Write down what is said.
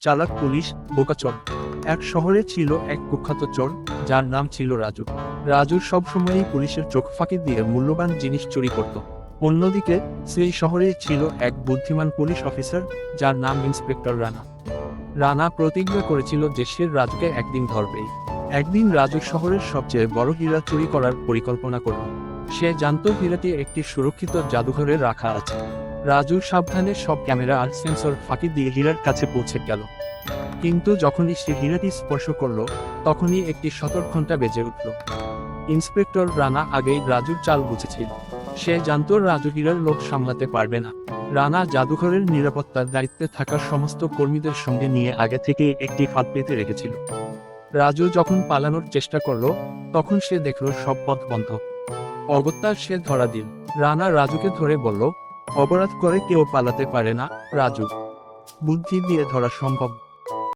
চালাক পুলিশ, বোকাচোর। এক শহরে ছিল এক কুখ্যাত চোর, যার নাম ছিল রাজু। রাজু সবসময়ই পুলিশের চোখ ফাঁকি দিয়ে মূল্যবান জিনিস চুরি করত। অন্যদিকে সেই শহরে ছিল এক বুদ্ধিমান পুলিশ অফিসার, যার নাম ইন্সপেক্টর রানা। রানা প্রতিজ্ঞা করেছিল যে সে রাজুকে একদিন ধরবেই। একদিন রাজু শহরের সবচেয়ে বড় হীরা চুরি করার পরিকল্পনা করল। সে জানতো হীরাটি একটি সুরক্ষিত জাদুঘরে রাখা আছে। রাজু সাবধানে সব ক্যামেরা আর সেন্সর ফাঁকি দিয়ে হীরার কাছে পৌঁছে গেল। কিন্তু যখনই সে হীরাটি স্পর্শ করল, তখনই একটি সতর্ক ঘন্টা বেজে উঠল। ইন্সপেক্টর রানা আগেই রাজুর চাল বুঝেছিল। সে জানতো রাজু হীরার লোভ সামলাতে পারবে না। রানা জাদুঘরের নিরাপত্তার দায়িত্বে থাকা সমস্ত কর্মীদের সঙ্গে নিয়ে আগে থেকে একটি ফাঁদ পেতে রেখেছিল। রাজু যখন পালানোর চেষ্টা করলো, তখন সে দেখল সব পথ বন্ধ। অগত্যা সে ধরা দিল। রানা রাজুকে ধরে বলল, অপরাধ করে কেউ পালাতে পারে না রাজু, বুদ্ধি দিয়ে ধরা সম্ভব।